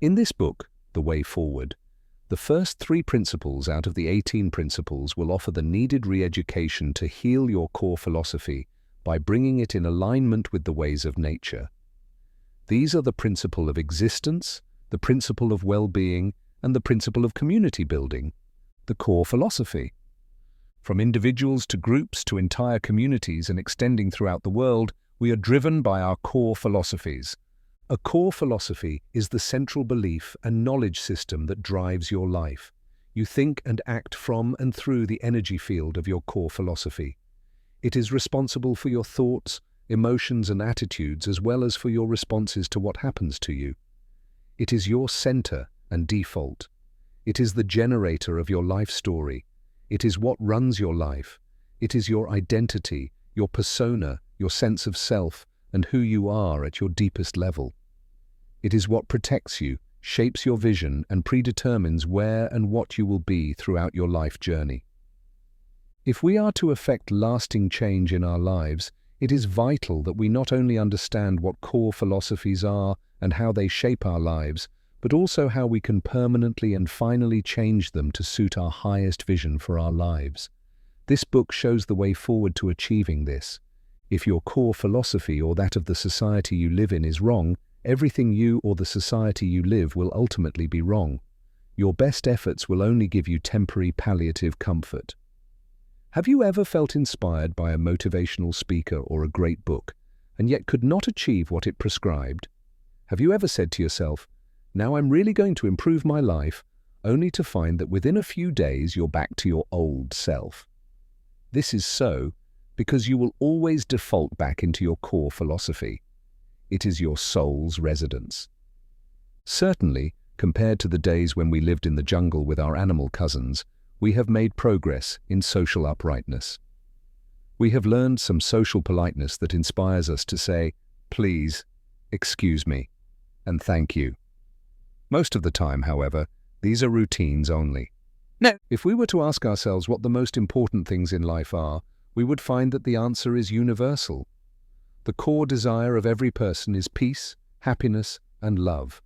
In this book, The Way Forward, the first 3 principles out of the 18 principles will offer the needed re-education to heal your core philosophy by bringing it in alignment with the ways of nature. These are the principle of existence, the principle of well-being, and the principle of community building, the core philosophy. From individuals to groups to entire communities and extending throughout the world, we are driven by our core philosophies. A core philosophy is the central belief and knowledge system that drives your life. You think and act from and through the energy field of your core philosophy. It is responsible for your thoughts, emotions, and attitudes, as well as for your responses to what happens to you. It is your center and default. It is the generator of your life story. It is what runs your life. It is your identity, your persona, your sense of self, and who you are at your deepest level. It is what protects you, shapes your vision, and predetermines where and what you will be throughout your life journey. If we are to effect lasting change in our lives, it is vital that we not only understand what core philosophies are and how they shape our lives, but also how we can permanently and finally change them to suit our highest vision for our lives. This book shows the way forward to achieving this. If your core philosophy or that of the society you live in is wrong, everything you or the society you live will ultimately be wrong. Your best efforts will only give you temporary palliative comfort. Have you ever felt inspired by a motivational speaker or a great book, and yet could not achieve what it prescribed? Have you ever said to yourself, "Now I'm really going to improve my life," only to find that within a few days you're back to your old self? This is so because you will always default back into your core philosophy. It is your soul's residence. Certainly, compared to the days when we lived in the jungle with our animal cousins, we have made progress in social uprightness. We have learned some social politeness that inspires us to say, "Please, excuse me, and thank you." Most of the time, however, these are routines only. No. If we were to ask ourselves what the most important things in life are, we would find that the answer is universal. The core desire of every person is peace, happiness, and love.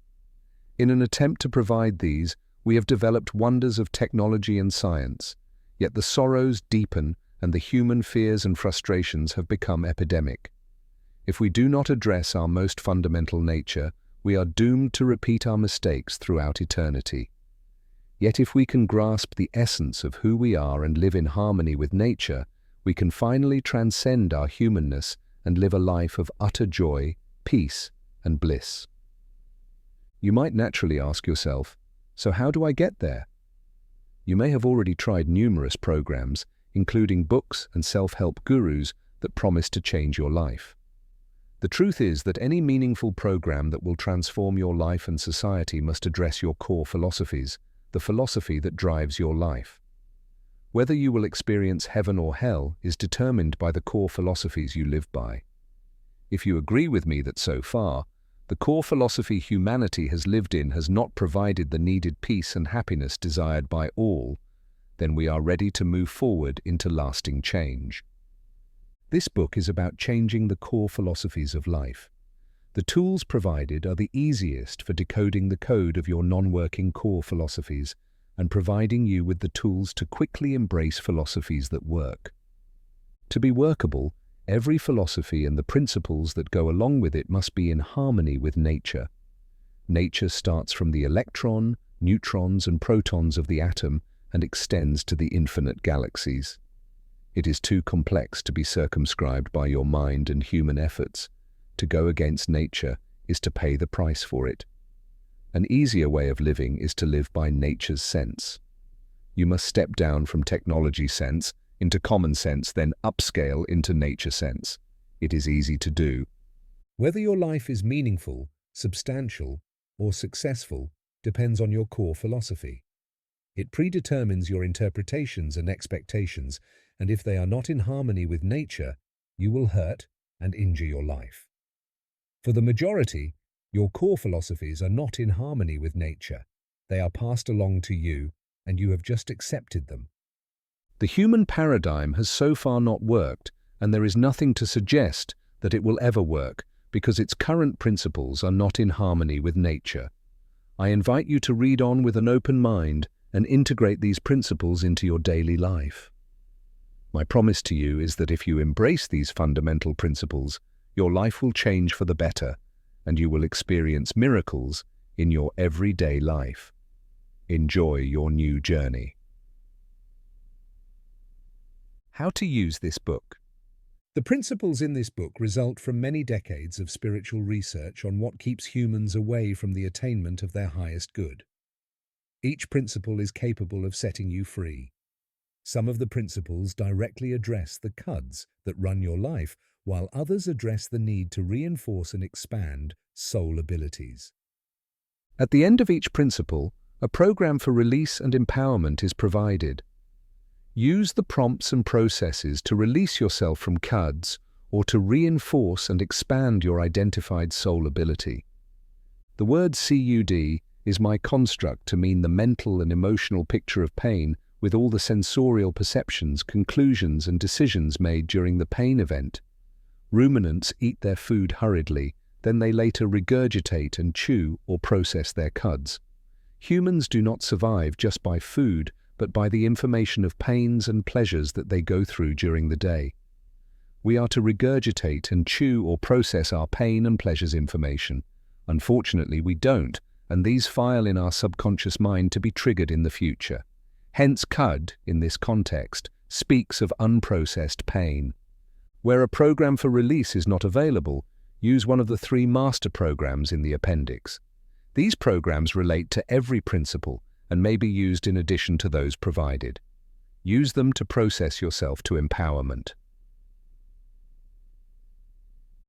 In an attempt to provide these, we have developed wonders of technology and science, yet the sorrows deepen and the human fears and frustrations have become epidemic. If we do not address our most fundamental nature, we are doomed to repeat our mistakes throughout eternity. Yet if we can grasp the essence of who we are and live in harmony with nature, we can finally transcend our humanness and live a life of utter joy, peace, and bliss. You might naturally ask yourself, so how do I get there? You may have already tried numerous programs, including books and self-help gurus that promise to change your life. The truth is that any meaningful program that will transform your life and society must address your core philosophies, the philosophy that drives your life. Whether you will experience heaven or hell is determined by the core philosophies you live by. If you agree with me that so far, the core philosophy humanity has lived in has not provided the needed peace and happiness desired by all, then we are ready to move forward into lasting change. This book is about changing the core philosophies of life. The tools provided are the easiest for decoding the code of your non-working core philosophies and providing you with the tools to quickly embrace philosophies that work. To be workable, every philosophy and the principles that go along with it must be in harmony with nature. Nature starts from the electron, neutrons, and protons of the atom and extends to the infinite galaxies. It is too complex to be circumscribed by your mind and human efforts. To go against nature is to pay the price for it. An easier way of living is to live by nature's sense. You must step down from technology sense into common sense, then upscale into nature sense. It is easy to do. Whether your life is meaningful, substantial, or successful depends on your core philosophy. It predetermines your interpretations and expectations, and if they are not in harmony with nature, you will hurt and injure your life. For the majority, your core philosophies are not in harmony with nature. They are passed along to you, and you have just accepted them. The human paradigm has so far not worked, and there is nothing to suggest that it will ever work because its current principles are not in harmony with nature. I invite you to read on with an open mind and integrate these principles into your daily life. My promise to you is that if you embrace these fundamental principles, your life will change for the better, and you will experience miracles in your everyday life. Enjoy your new journey. How to use this book. The principles in this book result from many decades of spiritual research on what keeps humans away from the attainment of their highest good. Each principle is capable of setting you free. Some of the principles directly address the cuds that run your life, while others address the need to reinforce and expand soul abilities. At the end of each principle, a program for release and empowerment is provided. Use the prompts and processes to release yourself from cuds or to reinforce and expand your identified soul ability. The word CUD is my construct to mean the mental and emotional picture of pain with all the sensorial perceptions, conclusions and decisions made during the pain event. Ruminants eat their food hurriedly, then they later regurgitate and chew or process their cuds. Humans do not survive just by food, but by the information of pains and pleasures that they go through during the day. We are to regurgitate and chew or process our pain and pleasures information. Unfortunately, we don't, and these file in our subconscious mind to be triggered in the future. Hence, CUD, in this context, speaks of unprocessed pain. Where a program for release is not available, use one of the 3 master programs in the appendix. These programs relate to every principle and may be used in addition to those provided. Use them to process yourself to empowerment.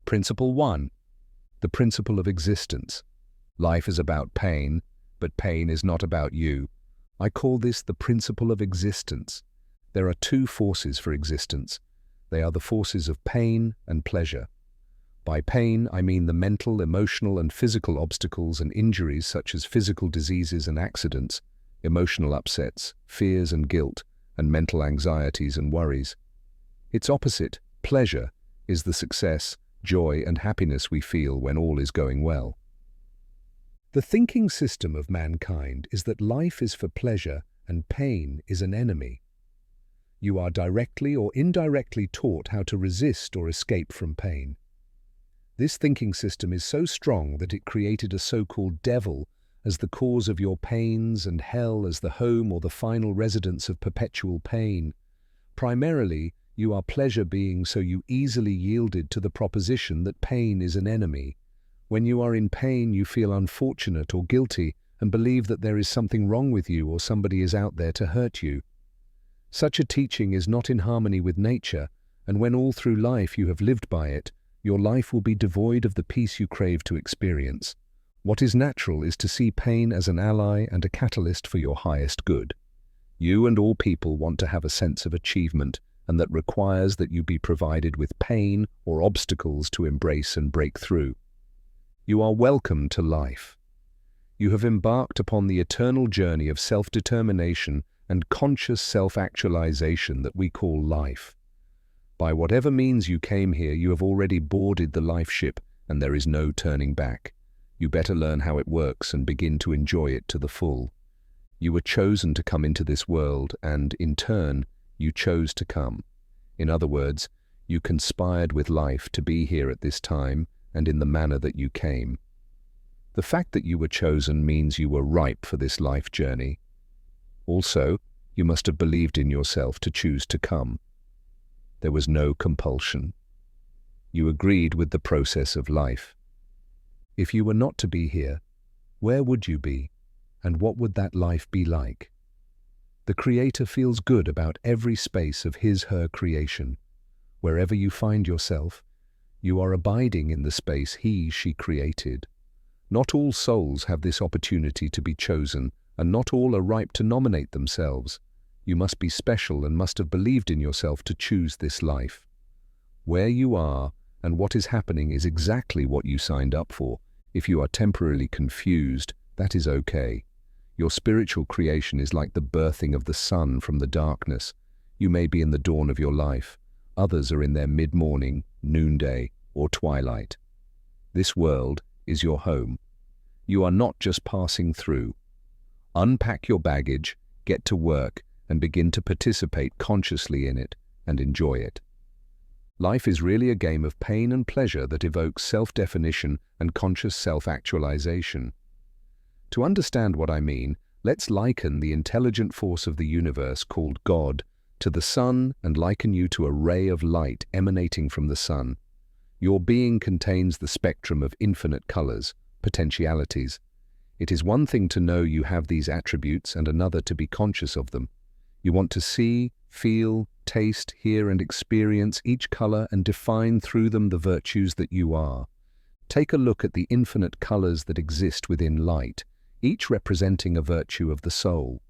Principle 1. The principle of existence. Life is about pain, but pain is not about you. I call this the principle of existence. There are 2 forces for existence. They are the forces of pain and pleasure. By pain, I mean the mental, emotional, and physical obstacles and injuries such as physical diseases and accidents, emotional upsets, fears and guilt, and mental anxieties and worries. Its opposite, pleasure, is the success, joy, and happiness we feel when all is going well. The thinking system of mankind is that life is for pleasure and pain is an enemy. You are directly or indirectly taught how to resist or escape from pain. This thinking system is so strong that it created a so-called devil as the cause of your pains and hell as the home or the final residence of perpetual pain. Primarily, you are pleasure being, so you easily yielded to the proposition that pain is an enemy. When you are in pain, you feel unfortunate or guilty and believe that there is something wrong with you or somebody is out there to hurt you. Such a teaching is not in harmony with nature, and when all through life you have lived by it, your life will be devoid of the peace you crave to experience. What is natural is to see pain as an ally and a catalyst for your highest good. You and all people want to have a sense of achievement, and that requires that you be provided with pain or obstacles to embrace and break through. You are welcome to life. You have embarked upon the eternal journey of self-determination and conscious self-actualization that we call life. By whatever means you came here, you have already boarded the life ship, and there is no turning back. You better learn how it works and begin to enjoy it to the full. You were chosen to come into this world, and, in turn, you chose to come. In other words, you conspired with life to be here at this time and in the manner that you came. The fact that you were chosen means you were ripe for this life journey. Also, you must have believed in yourself to choose to come. There was no compulsion. You agreed with the process of life. If you were not to be here, where would you be, and what would that life be like? The Creator feels good about every space of his/her creation. Wherever you find yourself, you are abiding in the space he/she created. Not all souls have this opportunity to be chosen, and not all are ripe to nominate themselves. You must be special and must have believed in yourself to choose this life. Where you are and what is happening is exactly what you signed up for. If you are temporarily confused, that is okay. Your spiritual creation is like the birthing of the sun from the darkness. You may be in the dawn of your life. Others are in their mid-morning, noonday, or twilight. This world is your home. You are not just passing through. Unpack your baggage, get to work, and begin to participate consciously in it and enjoy it. Life is really a game of pain and pleasure that evokes self-definition and conscious self-actualization. To understand what I mean, let's liken the intelligent force of the universe called God to the sun and liken you to a ray of light emanating from the sun. Your being contains the spectrum of infinite colors, potentialities. It is one thing to know you have these attributes and another to be conscious of them. You want to see, feel, taste, hear, and experience each color and define through them the virtues that you are. Take a look at the infinite colors that exist within light, each representing a virtue of the soul.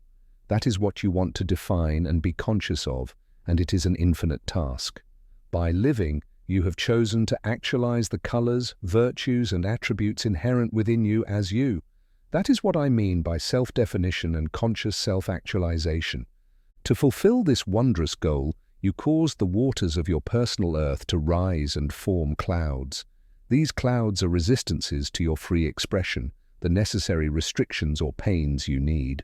That is what you want to define and be conscious of, and it is an infinite task. By living, you have chosen to actualize the colors, virtues, and attributes inherent within you as you. That is what I mean by self-definition and conscious self-actualization. To fulfill this wondrous goal, you cause the waters of your personal earth to rise and form clouds. These clouds are resistances to your free expression, the necessary restrictions or pains you need.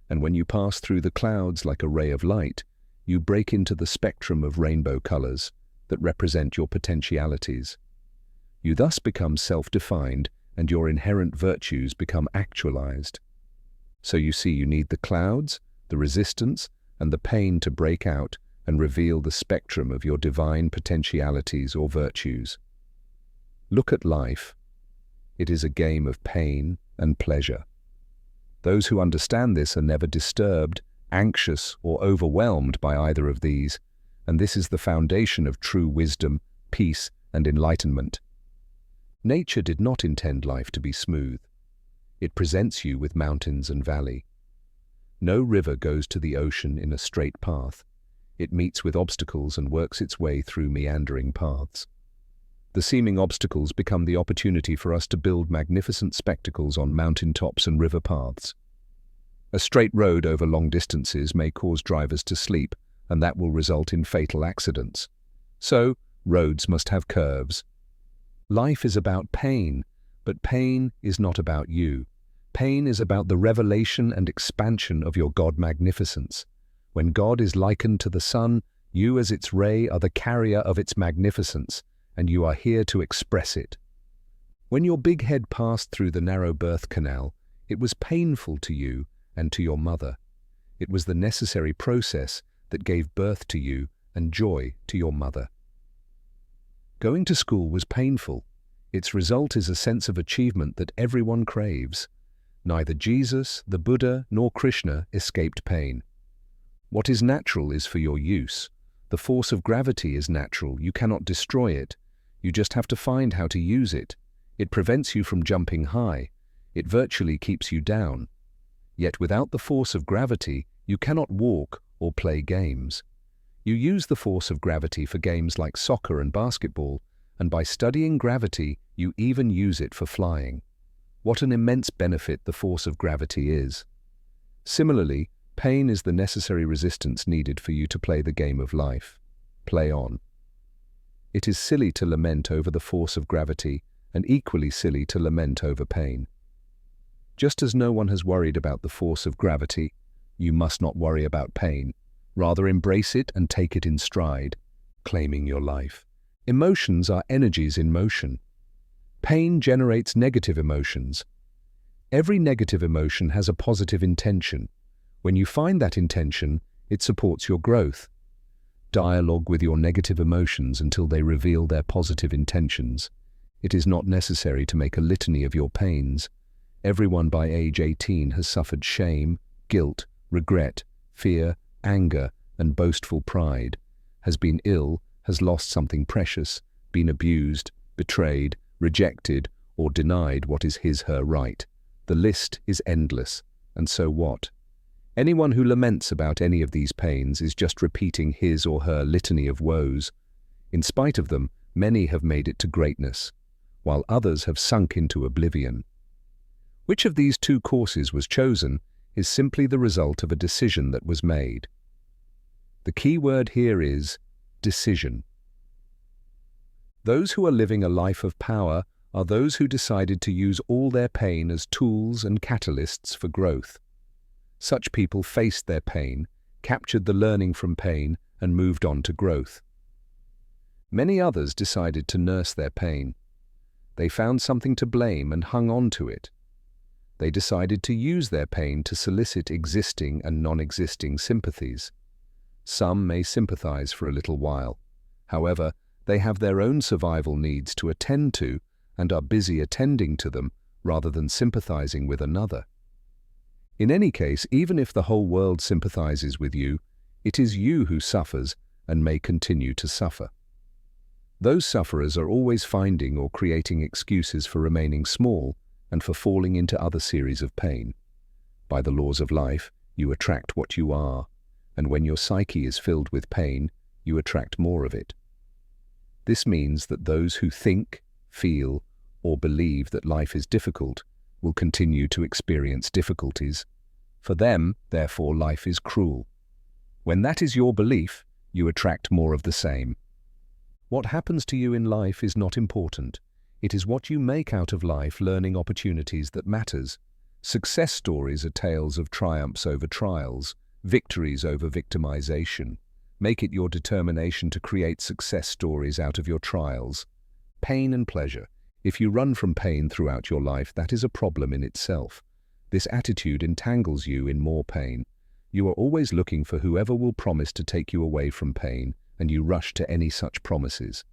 And when you pass through the clouds like a ray of light, you break into the spectrum of rainbow colors that represent your potentialities. You thus become self-defined, and your inherent virtues become actualized. So you see, you need the clouds, the resistance, and the pain to break out and reveal the spectrum of your divine potentialities or virtues. Look at life. It is a game of pain and pleasure. Those who understand this are never disturbed, anxious, or overwhelmed by either of these, and this is the foundation of true wisdom, peace, and enlightenment. Nature did not intend life to be smooth. It presents you with mountains and valley. No river goes to the ocean in a straight path. It meets with obstacles and works its way through meandering paths. The seeming obstacles become the opportunity for us to build magnificent spectacles on mountain tops and river paths. A straight road over long distances may cause drivers to sleep, and that will result in fatal accidents. So, roads must have curves. Life is about pain, but pain is not about you. Pain is about the revelation and expansion of your God magnificence. When God is likened to the sun, you as its ray are the carrier of its magnificence, and you are here to express it. When your big head passed through the narrow birth canal, it was painful to you and to your mother. It was the necessary process that gave birth to you and joy to your mother. Going to school was painful. Its result is a sense of achievement that everyone craves. Neither Jesus, the Buddha, nor Krishna escaped pain. What is natural is for your use. The force of gravity is natural. You cannot destroy it. You just have to find how to use it. It prevents you from jumping high. It virtually keeps you down. Yet without the force of gravity, you cannot walk or play games. You use the force of gravity for games like soccer and basketball, and by studying gravity, you even use it for flying. What an immense benefit the force of gravity is. Similarly, pain is the necessary resistance needed for you to play the game of life. Play on. It is silly to lament over the force of gravity, and equally silly to lament over pain. Just as no one has worried about the force of gravity, you must not worry about pain. Rather embrace it and take it in stride, claiming your life. Emotions are energies in motion. Pain generates negative emotions. Every negative emotion has a positive intention. When you find that intention, it supports your growth. Dialogue with your negative emotions until they reveal their positive intentions. It is not necessary to make a litany of your pains. Everyone by age 18 has suffered shame, guilt, regret, fear, anger, and boastful pride, has been ill, has lost something precious, been abused, betrayed, rejected, or denied what is his/her right. The list is endless, and so what? Anyone who laments about any of these pains is just repeating his or her litany of woes. In spite of them, many have made it to greatness, while others have sunk into oblivion. Which of these two courses was chosen is simply the result of a decision that was made. The key word here is decision. Those who are living a life of power are those who decided to use all their pain as tools and catalysts for growth. Such people faced their pain, captured the learning from pain, and moved on to growth. Many others decided to nurse their pain. They found something to blame and hung on to it. They decided to use their pain to solicit existing and non-existing sympathies. Some may sympathize for a little while. However, they have their own survival needs to attend to and are busy attending to them rather than sympathizing with another. In any case, even if the whole world sympathizes with you, it is you who suffers and may continue to suffer. Those sufferers are always finding or creating excuses for remaining small and for falling into other series of pain. By the laws of life, you attract what you are, and when your psyche is filled with pain, you attract more of it. This means that those who think, feel, or believe that life is difficult will continue to experience difficulties. For them, therefore, life is cruel. When that is your belief, you attract more of the same. What happens to you in life is not important. It is what you make out of life, learning opportunities, that matters. Success stories are tales of triumphs over trials, victories over victimization. Make it your determination to create success stories out of your trials. Pain and pleasure. If you run from pain throughout your life, that is a problem in itself. This attitude entangles you in more pain. You are always looking for whoever will promise to take you away from pain, and you rush to any such promises.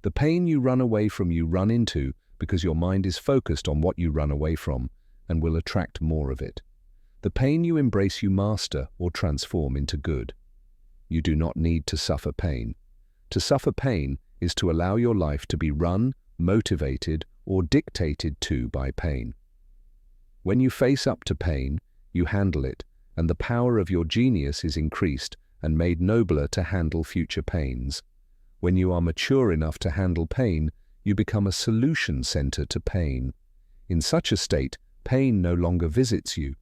The pain you run away from, you run into because your mind is focused on what you run away from and will attract more of it. The pain you embrace, you master or transform into good. You do not need to suffer pain. To suffer pain is to allow your life to be run, motivated, or dictated to by pain. When you face up to pain, you handle it, and the power of your genius is increased and made nobler to handle future pains. When you are mature enough to handle pain, you become a solution center to pain. In such a state, pain no longer visits you.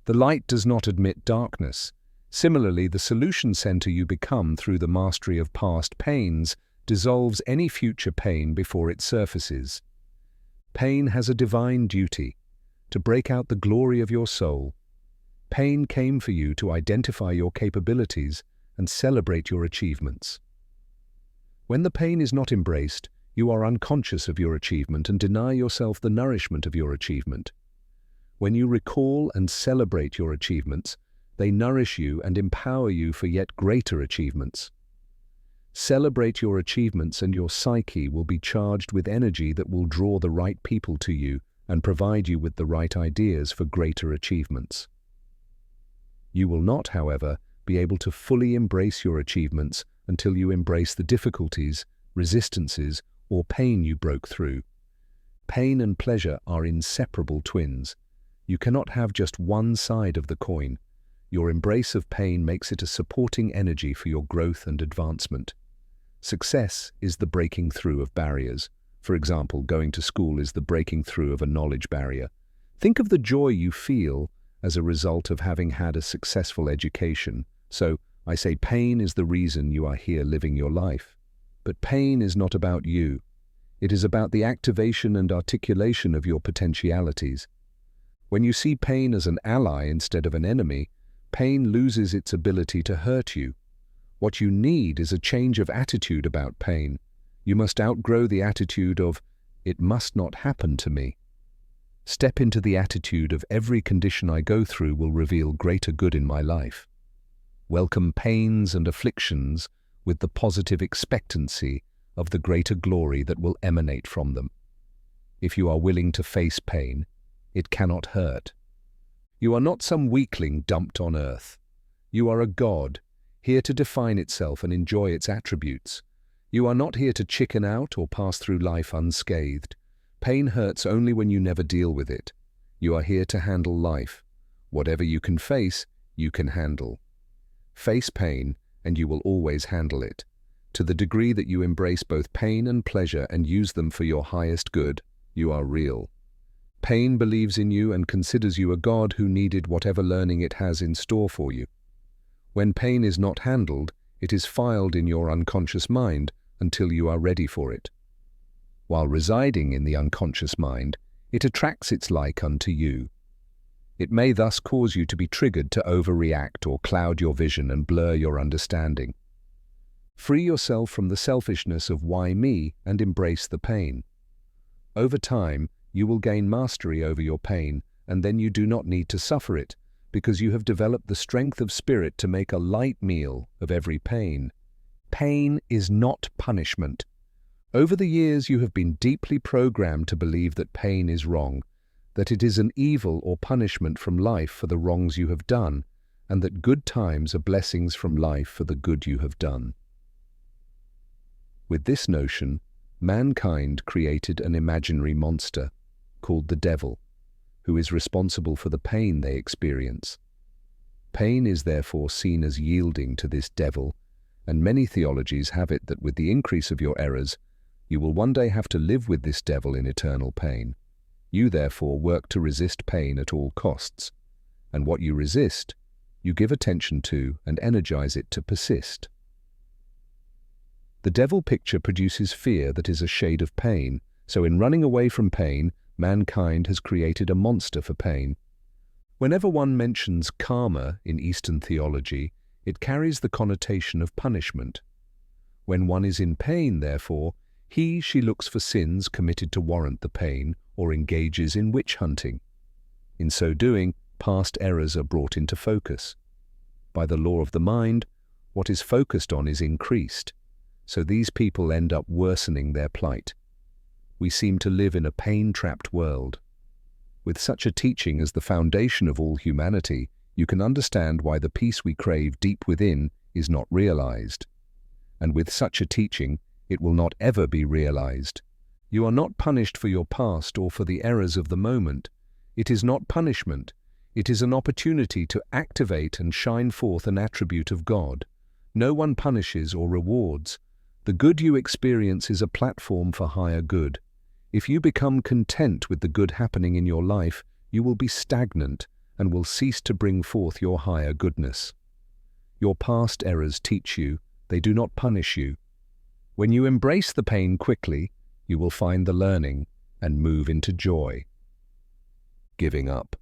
The light does not admit darkness. Similarly, the solution center you become through the mastery of past pains dissolves any future pain before it surfaces. Pain has a divine duty to break out the glory of your soul. Pain came for you to identify your capabilities and celebrate your achievements. When the pain is not embraced, you are unconscious of your achievement and deny yourself the nourishment of your achievement. When you recall and celebrate your achievements, they nourish you and empower you for yet greater achievements. Celebrate your achievements and your psyche will be charged with energy that will draw the right people to you and provide you with the right ideas for greater achievements. You will not, however, be able to fully embrace your achievements until you embrace the difficulties, resistances, or pain you broke through. Pain and pleasure are inseparable twins. You cannot have just one side of the coin. Your embrace of pain makes it a supporting energy for your growth and advancement. Success is the breaking through of barriers. For example, going to school is the breaking through of a knowledge barrier. Think of the joy you feel as a result of having had a successful education. So, I say pain is the reason you are here living your life. But pain is not about you. It is about the activation and articulation of your potentialities. When you see pain as an ally instead of an enemy, pain loses its ability to hurt you. What you need is a change of attitude about pain. You must outgrow the attitude of, "It must not happen to me." Step into the attitude of, "Every condition I go through will reveal greater good in my life." Welcome pains and afflictions with the positive expectancy of the greater glory that will emanate from them. If you are willing to face pain, it cannot hurt. You are not some weakling dumped on earth. You are a god, here to define itself and enjoy its attributes. You are not here to chicken out or pass through life unscathed. Pain hurts only when you never deal with it. You are here to handle life. Whatever you can face, you can handle. Face pain, and you will always handle it. To the degree that you embrace both pain and pleasure and use them for your highest good, you are real. Pain believes in you and considers you a god who needed whatever learning it has in store for you. When pain is not handled, it is filed in your unconscious mind until you are ready for it. While residing in the unconscious mind, it attracts its like unto you. It may thus cause you to be triggered to overreact or cloud your vision and blur your understanding. Free yourself from the selfishness of why me and embrace the pain. Over time, you will gain mastery over your pain, and then you do not need to suffer it, because you have developed the strength of spirit to make a light meal of every pain. Pain is not punishment. Over the years, you have been deeply programmed to believe that pain is wrong, that it is an evil or punishment from life for the wrongs you have done, and that good times are blessings from life for the good you have done. With this notion, mankind created an imaginary monster called the devil, who is responsible for the pain they experience. Pain is therefore seen as yielding to this devil, and many theologies have it that with the increase of your errors, you will one day have to live with this devil in eternal pain. You therefore work to resist pain at all costs, and what you resist, you give attention to and energize it to persist. The devil picture produces fear that is a shade of pain, so in running away from pain, mankind has created a monster for pain. Whenever one mentions karma in Eastern theology, it carries the connotation of punishment. When one is in pain, therefore, she looks for sins committed to warrant the pain or engages in witch hunting. In so doing, past errors are brought into focus. By the law of the mind, what is focused on is increased, so these people end up worsening their plight. We seem to live in a pain-trapped world. With such a teaching as the foundation of all humanity, you can understand why the peace we crave deep within is not realized. And with such a teaching, it will not ever be realized. You are not punished for your past or for the errors of the moment. It is not punishment. It is an opportunity to activate and shine forth an attribute of God. No one punishes or rewards. The good you experience is a platform for higher good. If you become content with the good happening in your life, you will be stagnant and will cease to bring forth your higher goodness. Your past errors teach you, they do not punish you. When you embrace the pain quickly, you will find the learning and move into joy. Giving up.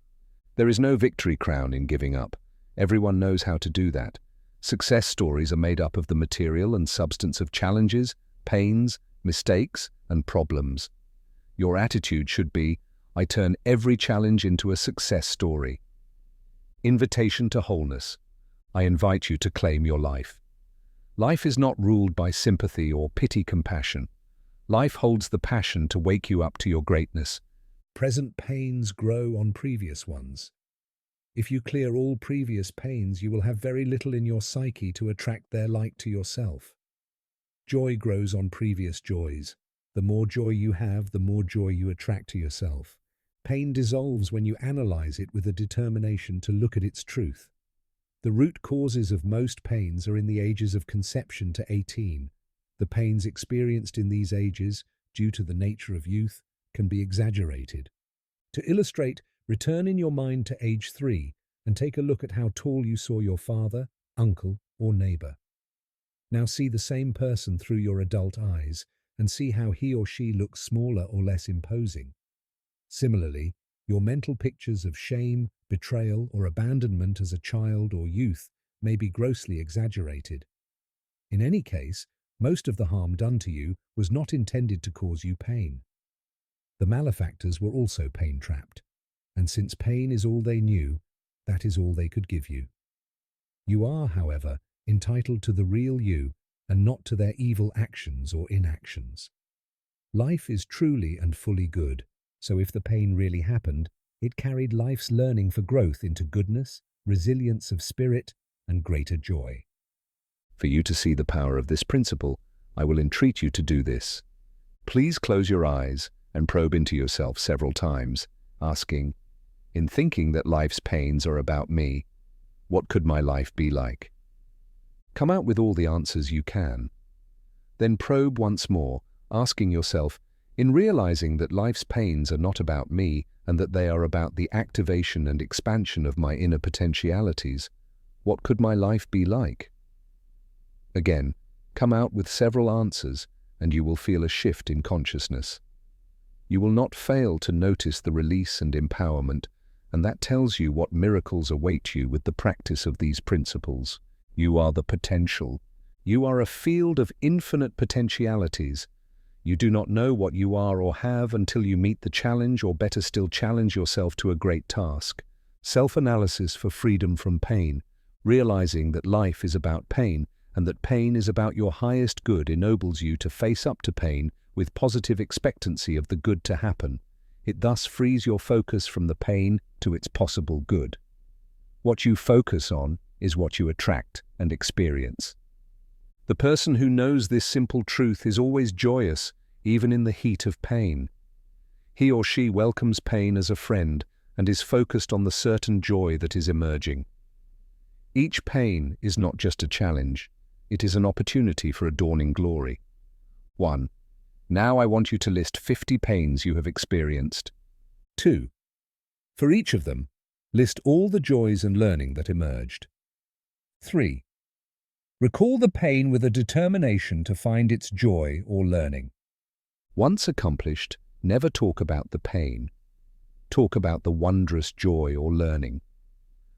There is no victory crown in giving up. Everyone knows how to do that. Success stories are made up of the material and substance of challenges, pains, mistakes, and problems. Your attitude should be, I turn every challenge into a success story. Invitation to wholeness. I invite you to claim your life. Life is not ruled by sympathy or pity-compassion. Life holds the passion to wake you up to your greatness. Present pains grow on previous ones. If you clear all previous pains, you will have very little in your psyche to attract their like to yourself. Joy grows on previous joys. The more joy you have, the more joy you attract to yourself. Pain dissolves when you analyze it with a determination to look at its truth. The root causes of most pains are in the ages of conception to 18. The pains experienced in these ages, due to the nature of youth, can be exaggerated. To illustrate, return in your mind to age 3 and take a look at how tall you saw your father, uncle, or neighbor. Now see the same person through your adult eyes and see how he or she looks smaller or less imposing. Similarly, your mental pictures of shame, betrayal, or abandonment as a child or youth may be grossly exaggerated. In any case, most of the harm done to you was not intended to cause you pain. The malefactors were also pain-trapped, and since pain is all they knew, that is all they could give you. You are, however, entitled to the real you and not to their evil actions or inactions. Life is truly and fully good, so if the pain really happened, it carried life's learning for growth into goodness, resilience of spirit, and greater joy. For you to see the power of this principle, I will entreat you to do this. Please close your eyes and probe into yourself several times, asking, in thinking that life's pains are about me, what could my life be like? Come out with all the answers you can. Then probe once more, asking yourself, in realizing that life's pains are not about me and that they are about the activation and expansion of my inner potentialities, what could my life be like? Again, come out with several answers, and you will feel a shift in consciousness. You will not fail to notice the release and empowerment, and that tells you what miracles await you with the practice of these principles. You are the potential. You are a field of infinite potentialities. You do not know what you are or have until you meet the challenge, or better still, challenge yourself to a great task. Self-analysis for freedom from pain. Realizing that life is about pain, and that pain is about your highest good, ennobles you to face up to pain with positive expectancy of the good to happen. It thus frees your focus from the pain to its possible good. What you focus on is what you attract and experience. The person who knows this simple truth is always joyous, even in the heat of pain. He or she welcomes pain as a friend and is focused on the certain joy that is emerging. Each pain is not just a challenge, it is an opportunity for a dawning glory. 1. Now I want you to list 50 pains you have experienced. 2. For each of them, list all the joys and learning that emerged. 3. Recall the pain with a determination to find its joy or learning. Once accomplished, never talk about the pain. Talk about the wondrous joy or learning.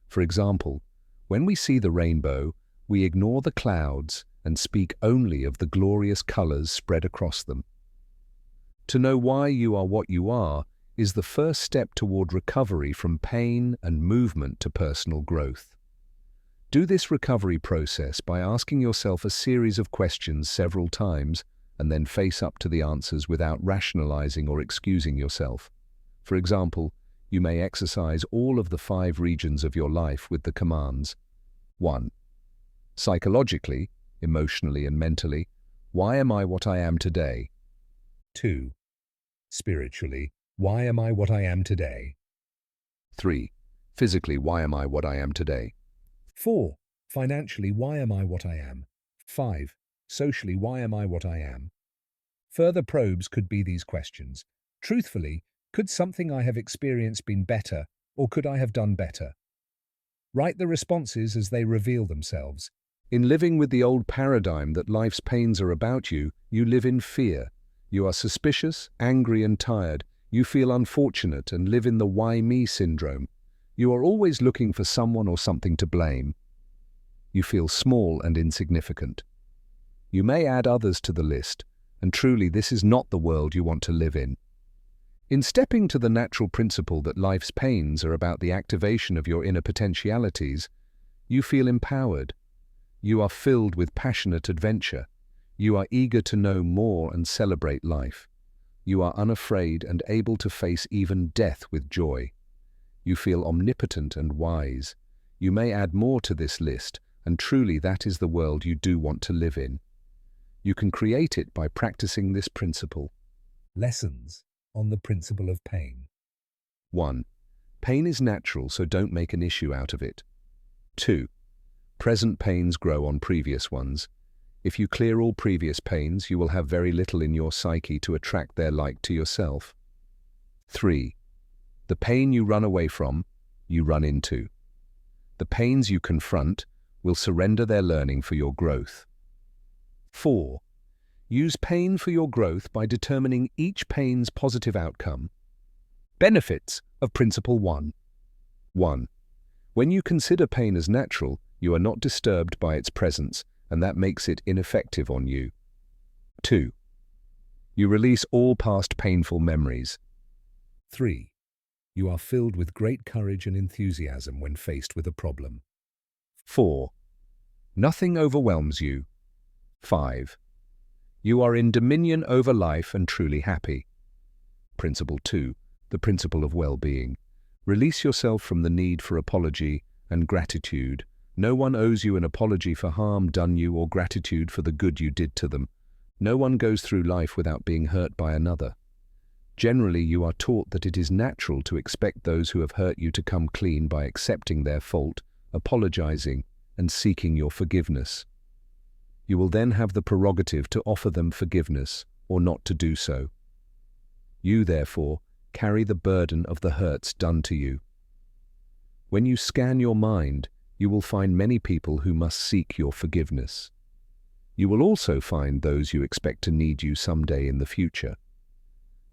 For example, when we see the rainbow, we ignore the clouds and speak only of the glorious colors spread across them. To know why you are what you are is the first step toward recovery from pain and movement to personal growth. Do this recovery process by asking yourself a series of questions several times and then face up to the answers without rationalizing or excusing yourself. For example, you may exercise all of the 5 regions of your life with the commands. 1. Psychologically, emotionally and mentally, why am I what I am today? 2. Spiritually, why am I what I am today? 3. Physically, why am I what I am today? 4. Financially, why am I what I am? 5. Socially, why am I what I am? Further probes could be these questions. Truthfully, could something I have experienced been better, or could I have done better? Write the responses as they reveal themselves. In living with the old paradigm that life's pains are about you, you live in fear. You are suspicious, angry and tired. You feel unfortunate and live in the why me syndrome. You are always looking for someone or something to blame. You feel small and insignificant. You may add others to the list, and truly this is not the world you want to live in. In stepping to the natural principle that life's pains are about the activation of your inner potentialities, you feel empowered. You are filled with passionate adventure. You are eager to know more and celebrate life. You are unafraid and able to face even death with joy. You feel omnipotent and wise. You may add more to this list, and truly that is the world you do want to live in. You can create it by practicing this principle. Lessons on the principle of pain. 1. Pain is natural, so don't make an issue out of it. 2. Present pains grow on previous ones. If you clear all previous pains, you will have very little in your psyche to attract their like to yourself. 3. The pain you run away from, you run into. The pains you confront will surrender their learning for your growth. 4. Use pain for your growth by determining each pain's positive outcome. Benefits of Principle 1. 1. When you consider pain as natural, you are not disturbed by its presence, and that makes it ineffective on you. 2. You release all past painful memories. 3. You are filled with great courage and enthusiasm when faced with a problem. 4. Nothing overwhelms you. 5. You are in dominion over life and truly happy. Principle 2. The principle of well-being. Release yourself from the need for apology and gratitude. No one owes you an apology for harm done you or gratitude for the good you did to them. No one goes through life without being hurt by another. Generally, you are taught that it is natural to expect those who have hurt you to come clean by accepting their fault, apologizing, and seeking your forgiveness. You will then have the prerogative to offer them forgiveness or not to do so. You, therefore, carry the burden of the hurts done to you. When you scan your mind, you will find many people who must seek your forgiveness. You will also find those you expect to need you someday in the future.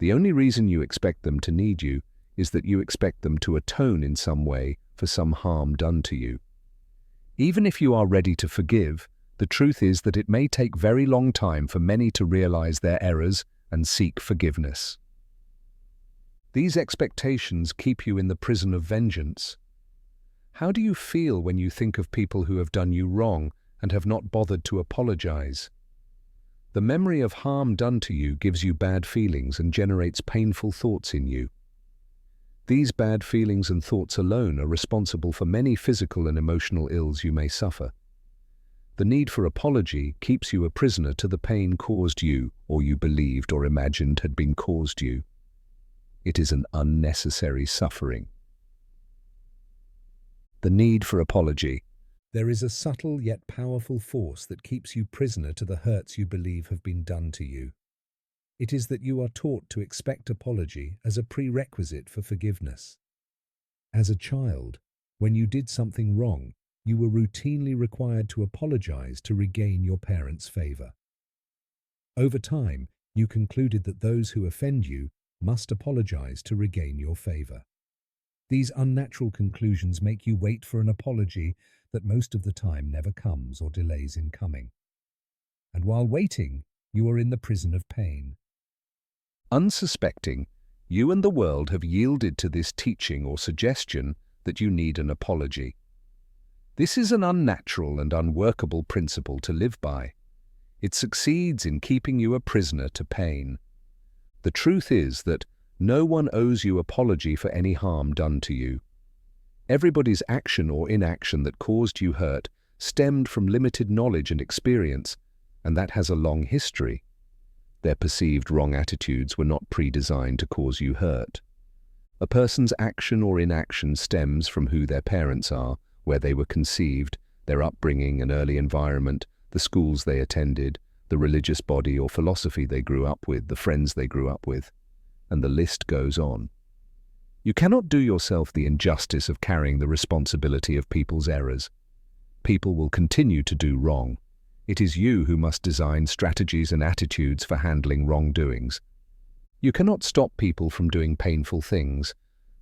The only reason you expect them to need you is that you expect them to atone in some way for some harm done to you. Even if you are ready to forgive, the truth is that it may take very long time for many to realize their errors and seek forgiveness. These expectations keep you in the prison of vengeance. How do you feel when you think of people who have done you wrong and have not bothered to apologize? The memory of harm done to you gives you bad feelings and generates painful thoughts in you. These bad feelings and thoughts alone are responsible for many physical and emotional ills you may suffer. The need for apology keeps you a prisoner to the pain caused you, or you believed or imagined had been caused you. It is an unnecessary suffering. The need for apology. There is a subtle yet powerful force that keeps you prisoner to the hurts you believe have been done to you. It is that you are taught to expect apology as a prerequisite for forgiveness. As a child, when you did something wrong, you were routinely required to apologize to regain your parents' favor. Over time, you concluded that those who offend you must apologize to regain your favor. These unnatural conclusions make you wait for an apology that most of the time never comes or delays in coming. And while waiting, you are in the prison of pain. Unsuspecting, you and the world have yielded to this teaching or suggestion that you need an apology. This is an unnatural and unworkable principle to live by. It succeeds in keeping you a prisoner to pain. The truth is that no one owes you apology for any harm done to you. Everybody's action or inaction that caused you hurt stemmed from limited knowledge and experience, and that has a long history. Their perceived wrong attitudes were not pre-designed to cause you hurt. A person's action or inaction stems from who their parents are, where they were conceived, their upbringing and early environment, the schools they attended, the religious body or philosophy they grew up with, the friends they grew up with, and the list goes on. You cannot do yourself the injustice of carrying the responsibility of people's errors. People will continue to do wrong. It is you who must design strategies and attitudes for handling wrongdoings. You cannot stop people from doing painful things,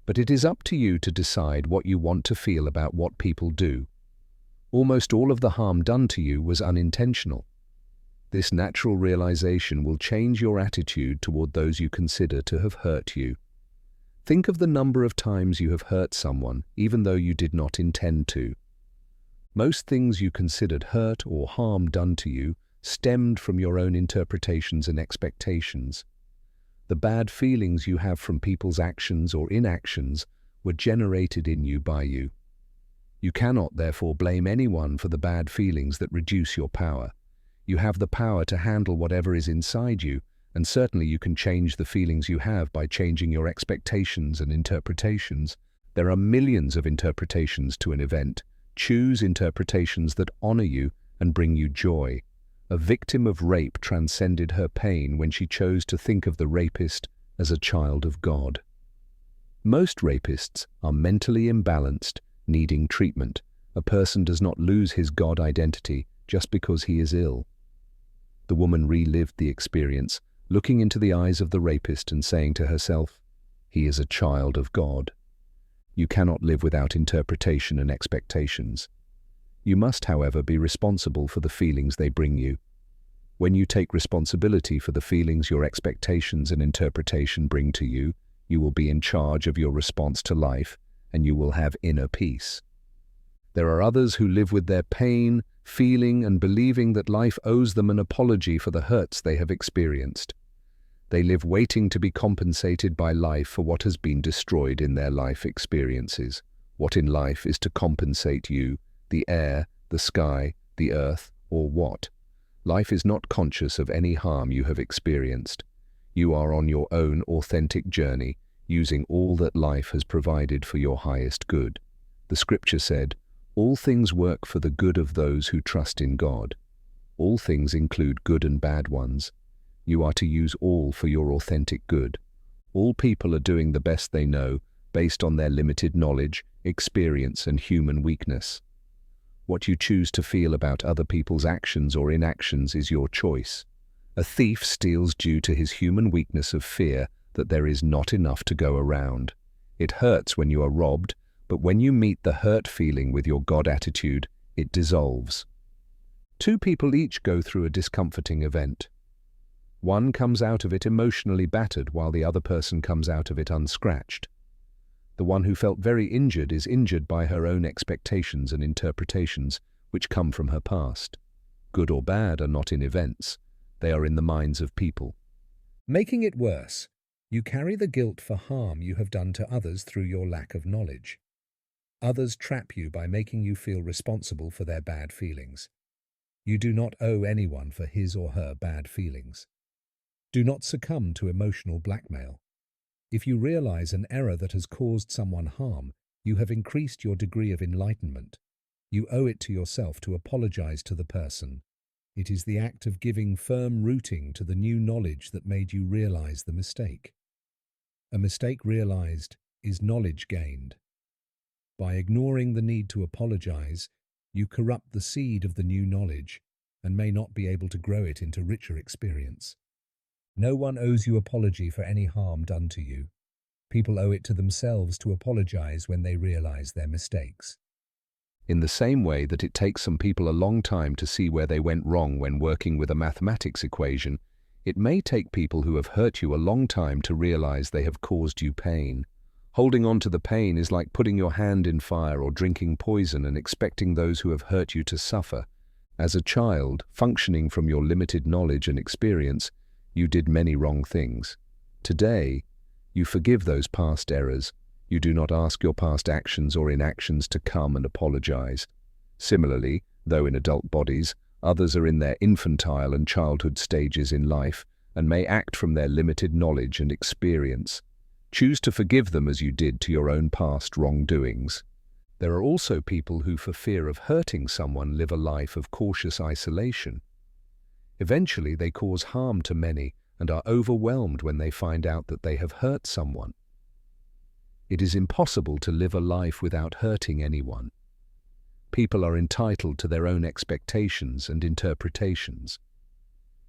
but it is up to you to decide what you want to feel about what people do. Almost all of the harm done to you was unintentional. This natural realization will change your attitude toward those you consider to have hurt you. Think of the number of times you have hurt someone, even though you did not intend to. Most things you considered hurt or harm done to you stemmed from your own interpretations and expectations. The bad feelings you have from people's actions or inactions were generated in you by you. You cannot, therefore, blame anyone for the bad feelings that reduce your power. You have the power to handle whatever is inside you, and certainly you can change the feelings you have by changing your expectations and interpretations. There are millions of interpretations to an event. Choose interpretations that honor you and bring you joy. A victim of rape transcended her pain when she chose to think of the rapist as a child of God. Most rapists are mentally imbalanced, needing treatment. A person does not lose his God identity just because he is ill. The woman relived the experience, looking into the eyes of the rapist and saying to herself, "He is a child of God." You cannot live without interpretation and expectations. You must, however, be responsible for the feelings they bring you. When you take responsibility for the feelings your expectations and interpretation bring to you, you will be in charge of your response to life, and you will have inner peace. There are others who live with their pain, feeling and believing that life owes them an apology for the hurts they have experienced. They live waiting to be compensated by life for what has been destroyed in their life experiences. What in life is to compensate you? The air, the sky, the earth, or what? Life is not conscious of any harm you have experienced. You are on your own authentic journey, using all that life has provided for your highest good. The scripture said, "All things work for the good of those who trust in God." All things include good and bad ones. You are to use all for your authentic good. All people are doing the best they know, based on their limited knowledge, experience, and human weakness. What you choose to feel about other people's actions or inactions is your choice. A thief steals due to his human weakness of fear that there is not enough to go around. It hurts when you are robbed, but when you meet the hurt feeling with your God attitude, it dissolves. Two people each go through a discomforting event. One comes out of it emotionally battered while the other person comes out of it unscratched. The one who felt very injured is injured by her own expectations and interpretations, which come from her past. Good or bad are not in events, they are in the minds of people. Making it worse, you carry the guilt for harm you have done to others through your lack of knowledge. Others trap you by making you feel responsible for their bad feelings. You do not owe anyone for his or her bad feelings. Do not succumb to emotional blackmail. If you realize an error that has caused someone harm, you have increased your degree of enlightenment. You owe it to yourself to apologize to the person. It is the act of giving firm rooting to the new knowledge that made you realize the mistake. A mistake realized is knowledge gained. By ignoring the need to apologize, you corrupt the seed of the new knowledge and may not be able to grow it into richer experience. No one owes you apology for any harm done to you. People owe it to themselves to apologize when they realize their mistakes. In the same way that it takes some people a long time to see where they went wrong when working with a mathematics equation, it may take people who have hurt you a long time to realize they have caused you pain. Holding on to the pain is like putting your hand in fire or drinking poison and expecting those who have hurt you to suffer. As a child, functioning from your limited knowledge and experience, you did many wrong things. Today, you forgive those past errors. You do not ask your past actions or inactions to come and apologize. Similarly, though in adult bodies, others are in their infantile and childhood stages in life and may act from their limited knowledge and experience. Choose to forgive them as you did to your own past wrongdoings. There are also people who, for fear of hurting someone, live a life of cautious isolation. Eventually, they cause harm to many and are overwhelmed when they find out that they have hurt someone. It is impossible to live a life without hurting anyone. People are entitled to their own expectations and interpretations.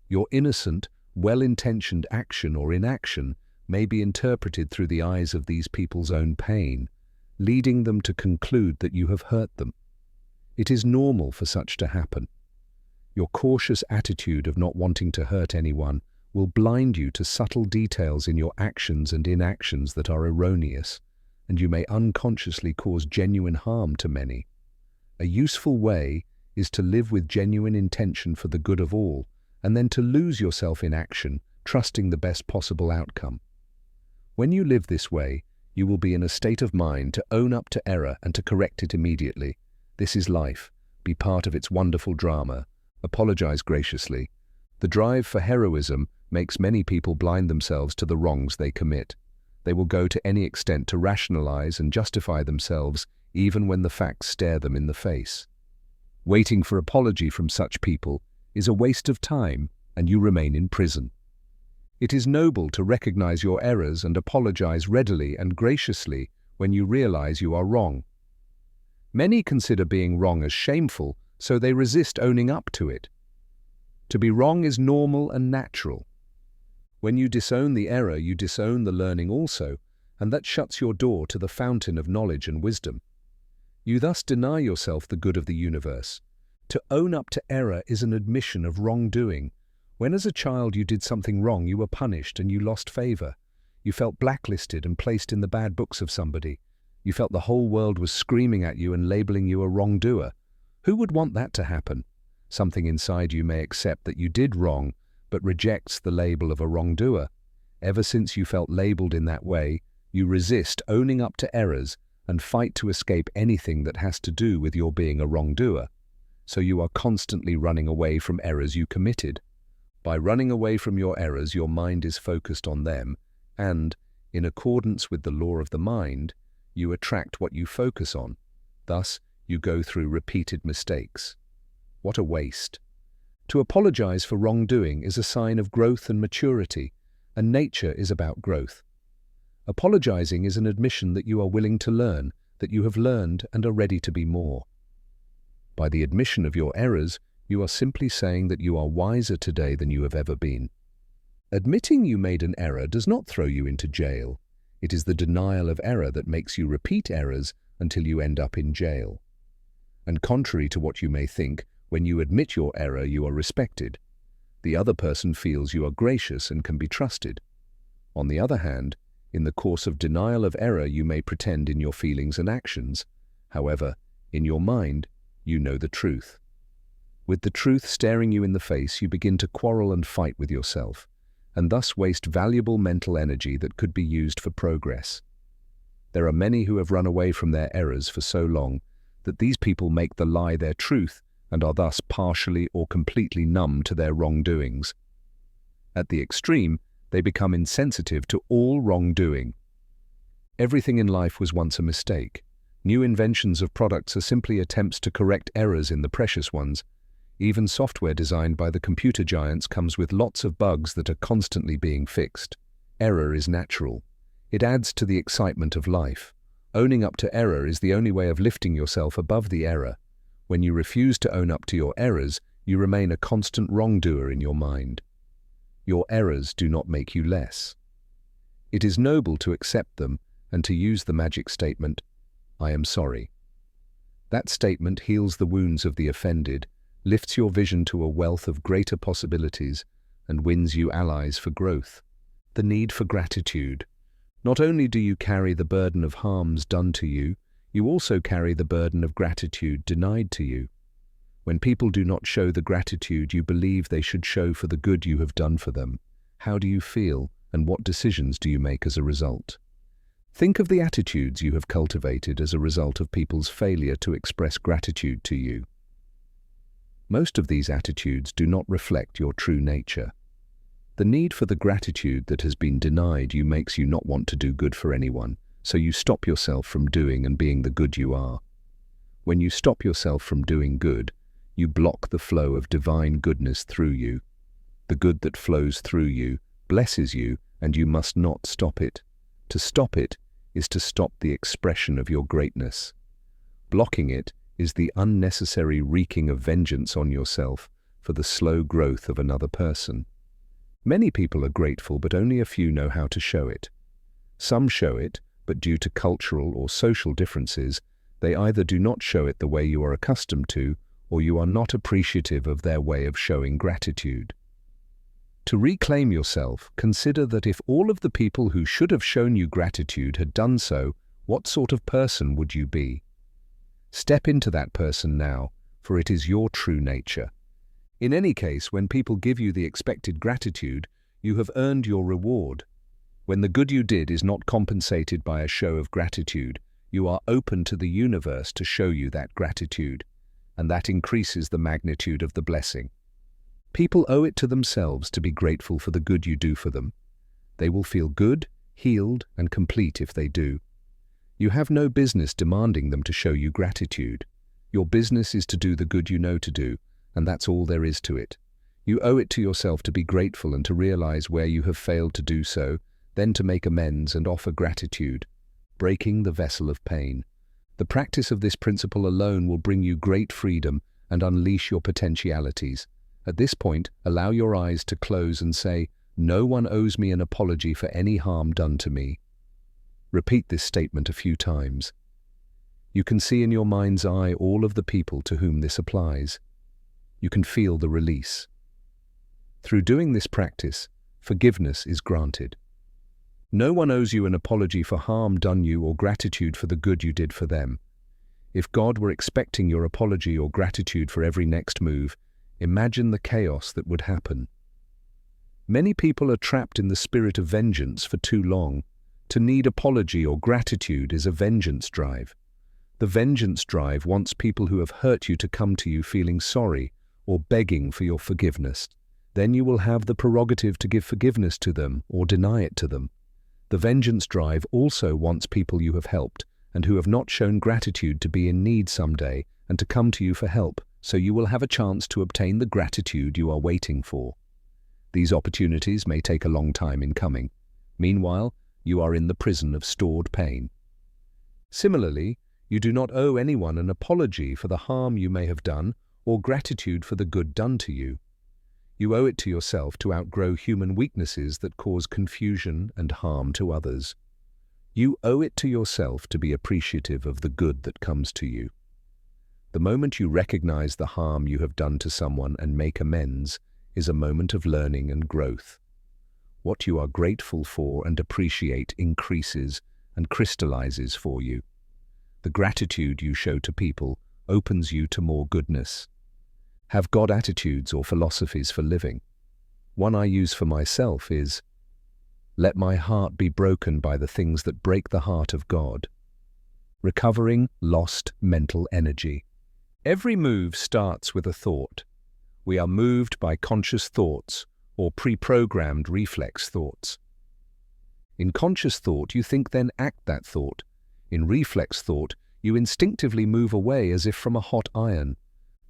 Your innocent, well-intentioned action or inaction may be interpreted through the eyes of these people's own pain, leading them to conclude that you have hurt them. It is normal for such to happen. Your cautious attitude of not wanting to hurt anyone will blind you to subtle details in your actions and inactions that are erroneous, and you may unconsciously cause genuine harm to many. A useful way is to live with genuine intention for the good of all, and then to lose yourself in action, trusting the best possible outcome. When you live this way, you will be in a state of mind to own up to error and to correct it immediately. This is life. Be part of its wonderful drama. Apologize graciously. The drive for heroism makes many people blind themselves to the wrongs they commit. They will go to any extent to rationalize and justify themselves, even when the facts stare them in the face. Waiting for apology from such people is a waste of time, and you remain in prison. It is noble to recognize your errors and apologize readily and graciously when you realize you are wrong. Many consider being wrong as shameful, so they resist owning up to it. To be wrong is normal and natural. When you disown the error, you disown the learning also, and that shuts your door to the fountain of knowledge and wisdom. You thus deny yourself the good of the universe. To own up to error is an admission of wrongdoing. When as a child you did something wrong, you were punished and you lost favor. You felt blacklisted and placed in the bad books of somebody. You felt the whole world was screaming at you and labeling you a wrongdoer. Who would want that to happen? Something inside you may accept that you did wrong, but rejects the label of a wrongdoer. Ever since you felt labeled in that way, you resist owning up to errors and fight to escape anything that has to do with your being a wrongdoer. So you are constantly running away from errors you committed. By running away from your errors, your mind is focused on them, and, in accordance with the law of the mind, you attract what you focus on. Thus, you go through repeated mistakes. What a waste! To apologize for wrongdoing is a sign of growth and maturity, and nature is about growth. Apologizing is an admission that you are willing to learn, that you have learned and are ready to be more. By the admission of your errors, you are simply saying that you are wiser today than you have ever been. Admitting you made an error does not throw you into jail. It is the denial of error that makes you repeat errors until you end up in jail. And contrary to what you may think, when you admit your error, you are respected. The other person feels you are gracious and can be trusted. On the other hand, in the course of denial of error, you may pretend in your feelings and actions. However, in your mind, you know the truth. With the truth staring you in the face, you begin to quarrel and fight with yourself, and thus waste valuable mental energy that could be used for progress. There are many who have run away from their errors for so long that these people make the lie their truth and are thus partially or completely numb to their wrongdoings. At the extreme, they become insensitive to all wrongdoing. Everything in life was once a mistake. New inventions of products are simply attempts to correct errors in the precious ones. Even software designed by the computer giants comes with lots of bugs that are constantly being fixed. Error is natural. It adds to the excitement of life. Owning up to error is the only way of lifting yourself above the error. When you refuse to own up to your errors, you remain a constant wrongdoer in your mind. Your errors do not make you less. It is noble to accept them and to use the magic statement, "I am sorry." That statement heals the wounds of the offended, lifts your vision to a wealth of greater possibilities, and wins you allies for growth. The need for gratitude. Not only do you carry the burden of harms done to you, you also carry the burden of gratitude denied to you. When people do not show the gratitude you believe they should show for the good you have done for them, how do you feel and what decisions do you make as a result? Think of the attitudes you have cultivated as a result of people's failure to express gratitude to you. Most of these attitudes do not reflect your true nature. The need for the gratitude that has been denied you makes you not want to do good for anyone, so you stop yourself from doing and being the good you are. When you stop yourself from doing good, you block the flow of divine goodness through you. The good that flows through you blesses you, and you must not stop it. To stop it is to stop the expression of your greatness. Blocking it is the unnecessary wreaking of vengeance on yourself for the slow growth of another person. Many people are grateful, but only a few know how to show it. Some show it, but due to cultural or social differences, they either do not show it the way you are accustomed to, or you are not appreciative of their way of showing gratitude. To reclaim yourself, consider that if all of the people who should have shown you gratitude had done so, what sort of person would you be? Step into that person now, for it is your true nature. In any case, when people give you the expected gratitude, you have earned your reward. When the good you did is not compensated by a show of gratitude, you are open to the universe to show you that gratitude, and that increases the magnitude of the blessing. People owe it to themselves to be grateful for the good you do for them. They will feel good, healed, and complete if they do. You have no business demanding them to show you gratitude. Your business is to do the good you know to do, and that's all there is to it. You owe it to yourself to be grateful and to realize where you have failed to do so, then to make amends and offer gratitude, breaking the vessel of pain. The practice of this principle alone will bring you great freedom and unleash your potentialities. At this point, allow your eyes to close and say, "No one owes me an apology for any harm done to me." Repeat this statement a few times. You can see in your mind's eye all of the people to whom this applies. You can feel the release. Through doing this practice, forgiveness is granted. No one owes you an apology for harm done you or gratitude for the good you did for them. If God were expecting your apology or gratitude for every next move, imagine the chaos that would happen. Many people are trapped in the spirit of vengeance for too long. To need apology or gratitude is a vengeance drive. The vengeance drive wants people who have hurt you to come to you feeling sorry or begging for your forgiveness. Then you will have the prerogative to give forgiveness to them or deny it to them. The vengeance drive also wants people you have helped and who have not shown gratitude to be in need someday and to come to you for help, so you will have a chance to obtain the gratitude you are waiting for. These opportunities may take a long time in coming. Meanwhile, you are in the prison of stored pain. Similarly, You do not owe anyone an apology for the harm you may have done or gratitude for the good done to you. You owe it to yourself to outgrow human weaknesses that cause confusion and harm to others. You owe it to yourself to be appreciative of the good that comes to you. The moment you recognize the harm you have done to someone and make amends is a moment of learning and growth. What you are grateful for and appreciate increases and crystallizes for you. The gratitude you show to people opens you to more goodness. Have God attitudes or philosophies for living. One I use for myself is, let my heart be broken by the things that break the heart of God. Recovering lost mental energy. Every move starts with a thought. We are moved by conscious thoughts or pre-programmed reflex thoughts. In conscious thought, you think then act that thought. In reflex thought, you instinctively move away as if from a hot iron.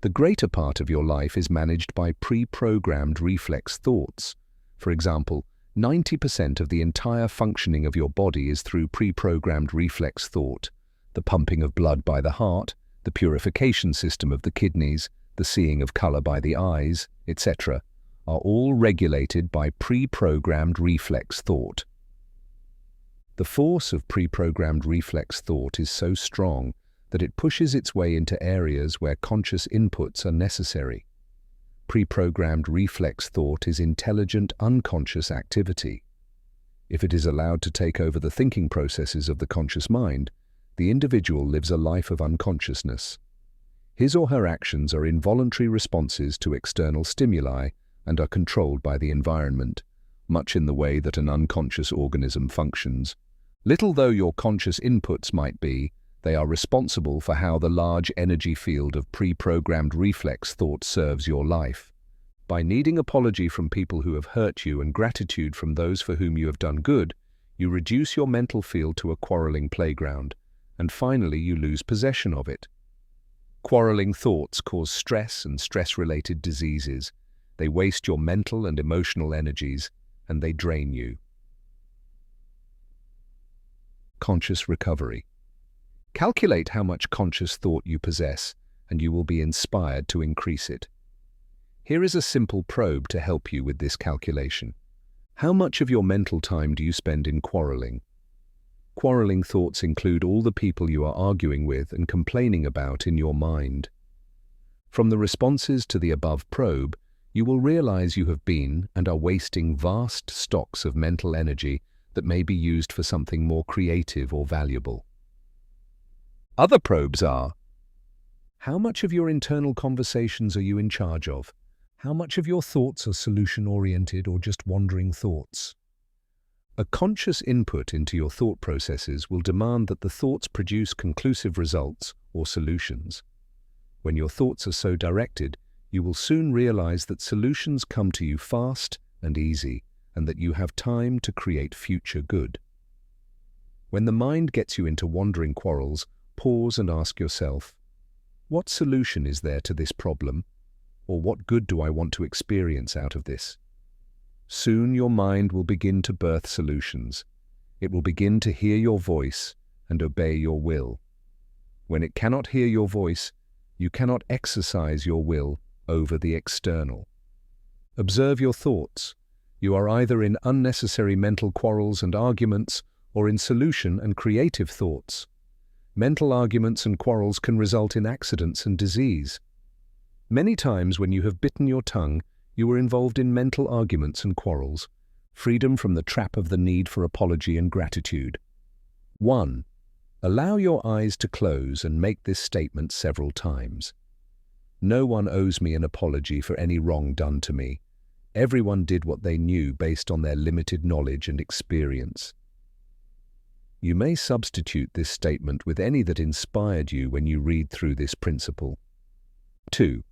The greater part of your life is managed by pre-programmed reflex thoughts. For example, 90% of the entire functioning of your body is through pre-programmed reflex thought. The pumping of blood by the heart, the purification system of the kidneys, the seeing of color by the eyes, etc., are all regulated by pre-programmed reflex thought. The force of pre-programmed reflex thought is so strong that it pushes its way into areas where conscious inputs are necessary. Pre-programmed reflex thought is intelligent, unconscious activity. If it is allowed to take over the thinking processes of the conscious mind, the individual lives a life of unconsciousness. His or her actions are involuntary responses to external stimuli and are controlled by the environment, much in the way that an unconscious organism functions. Little though your conscious inputs might be, they are responsible for how the large energy field of pre-programmed reflex thought serves your life. By needing apology from people who have hurt you and gratitude from those for whom you have done good, you reduce your mental field to a quarreling playground, and finally you lose possession of it. Quarreling thoughts cause stress and stress-related diseases. They waste your mental and emotional energies, and they drain you. Conscious recovery. Calculate how much conscious thought you possess, and you will be inspired to increase it. Here is a simple probe to help you with this calculation. How much of your mental time do you spend in quarreling? Quarreling thoughts include all the people you are arguing with and complaining about in your mind. From the responses to the above probe, you will realize you have been and are wasting vast stocks of mental energy that may be used for something more creative or valuable. Other probes are: how much of your internal conversations are you in charge of? How much of your thoughts are solution-oriented or just wandering thoughts? A conscious input into your thought processes will demand that the thoughts produce conclusive results or solutions. When your thoughts are so directed, you will soon realize that solutions come to you fast and easy, and that you have time to create future good. When the mind gets you into wandering quarrels, pause and ask yourself, what solution is there to this problem? Or what good do I want to experience out of this? Soon your mind will begin to birth solutions. It will begin to hear your voice and obey your will. When it cannot hear your voice, you cannot exercise your will over the external. Observe your thoughts. You are either in unnecessary mental quarrels and arguments or in solution and creative thoughts. Mental arguments and quarrels can result in accidents and disease. Many times when you have bitten your tongue, you were involved in mental arguments and quarrels. Freedom from the trap of the need for apology and gratitude. 1. Allow your eyes to close and make this statement several times. No one owes me an apology for any wrong done to me. Everyone did what they knew based on their limited knowledge and experience. You may substitute this statement with any that inspired you when you read through this principle. 2.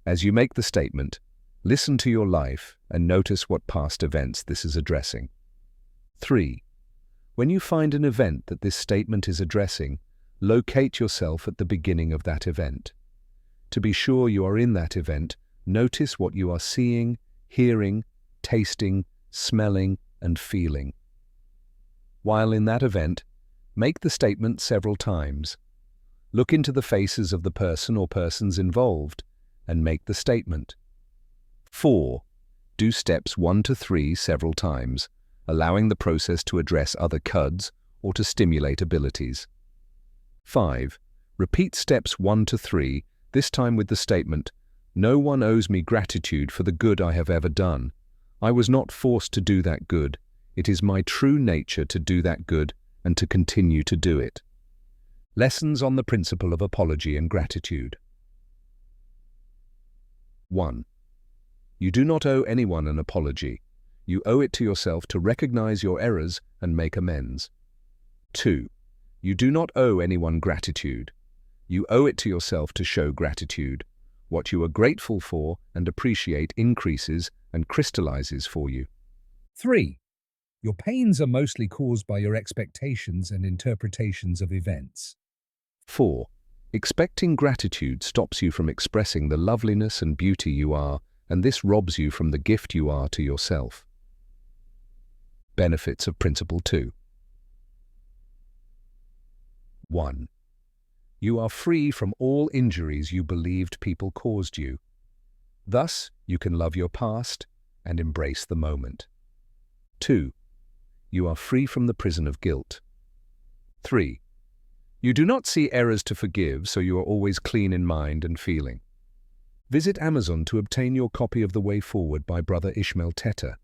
As you make the statement, listen to your life and notice what past events this is addressing. 3. When you find an event that this statement is addressing, locate yourself at the beginning of that event. To be sure you are in that event, notice what you are seeing, hearing, tasting, smelling, and feeling. While in that event, make the statement several times. Look into the faces of the person or persons involved and make the statement. 4. Do steps 1 to 3 several times, allowing the process to address other cuds or to stimulate abilities. 5. Repeat steps 1 to 3, this time with the statement, "No one owes me gratitude for the good I have ever done. I was not forced to do that good. It is my true nature to do that good and to continue to do it." Lessons on the principle of apology and gratitude. 1. You do not owe anyone an apology. You owe it to yourself to recognize your errors and make amends. 2. You do not owe anyone gratitude. You owe it to yourself to show gratitude. What you are grateful for and appreciate increases and crystallizes for you. 3. Your pains are mostly caused by your expectations and interpretations of events. 4. Expecting gratitude stops you from expressing the loveliness and beauty you are, and this robs you from the gift you are to yourself. Benefits of Principle 2. 1. You are free from all injuries you believed people caused you. Thus, you can love your past and embrace the moment. 2. You are free from the prison of guilt. 3. You do not see errors to forgive, so you are always clean in mind and feeling. Visit Amazon to obtain your copy of The Way Forward by Brother Ishmael Teta.